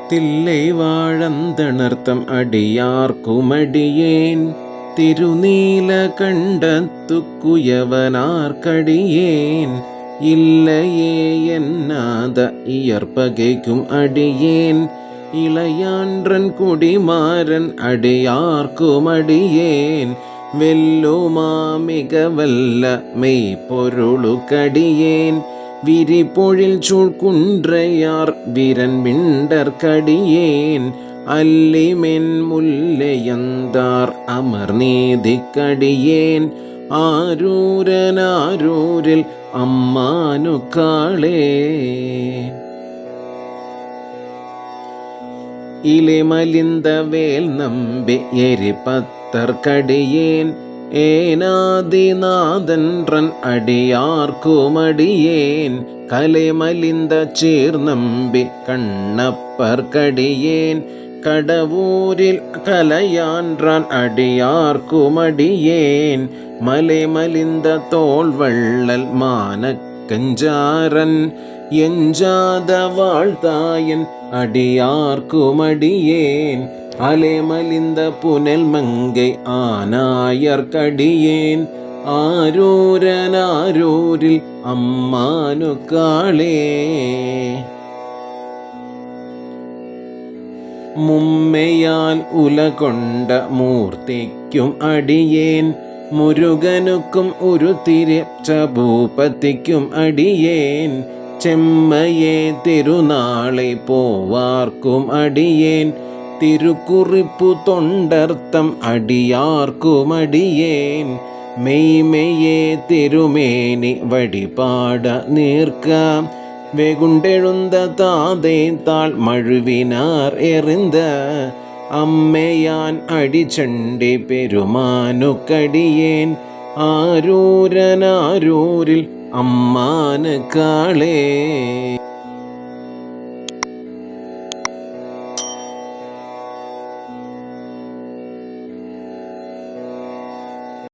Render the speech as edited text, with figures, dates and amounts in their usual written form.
തില്ലൈ വാഴന്തണർത്തം അടിയാർക്കുമടിയേൻ തിരുനീലകണ്ഠത്തു കുയവനാർക്കടിയേൻ ഇല്ലയേ എന്നാത ഇയർപ്പകയ്ക്കും അടിയേൻ ഇളയാൻഡ്രൻ കുടിമാരൻ അടിയാർക്കുമടിയേൻ വെല്ലുമാമികവല്ല മെയ്പൊരുളുകടിയേൻ വിരിപൊഴിൽ ചൂഴ്കുன்றയാർ വിരൻ മിണ്ടർക്കടിയേൻ അല്ലിമെൻ മുല്ലയന്താർ അമർനീതിക്കടിയേൻ ആരൂരനാരൂരിൽ അമ്മാനുക്കാളേ ഇലെമലിന്ത വേൽ നമ്പി എരിപത്തർക്കടിയേൻ ഏനാദിനാഥൻറൻ അടിയാർക്കുമടിയേൻ കലെമലിന്ത ചേർന്നമ്പി കണ്ണപ്പർക്കടിയേൻ കടവൂരിൽ കലയാൻറാൻ അടിയാർക്കുമടിയേൻ മലെമലിന്ത തോൾവള്ളൽ മാനക്കഞ്ചാരൻ എഞ്ചാത വാഴ്ത്തായൻ അടിയാർക്കുമടിയേൻ അലെമലിന്ത പുനൽ മങ്കை ആനായർക്കടിയേൻ ആരൂരനാരൂരിൽ അമ്മാനുക്കാളേ മുമ്മയാൽ ഉലകൊണ്ട മൂർത്തിക്കും അടിയേൻ മുരുകനുക്കും ഒരു തിരിച്ച ഭൂപതിക്കും അടിയേൻ ചെമ്മയെ തിരുനാളെ പോവാർക്കും അടിയേൻ തിരുക്കുറിപ്പു തൊണ്ടർത്തം അടിയാർക്കുമടിയേൻ മെയ്മെയെ തിരുമേനി വഴിപാട നീർക്കാം വെകുണ്ടെഴുந்த താതേ താൾ മഴുവിനാർ എറിந்த അമ്മയാൻ അടിച്ചണ്ടി പെരുമാനുക്കടിയേൻ ആരൂരനാരൂരിൽ അമ്മാനുക്കാളേ.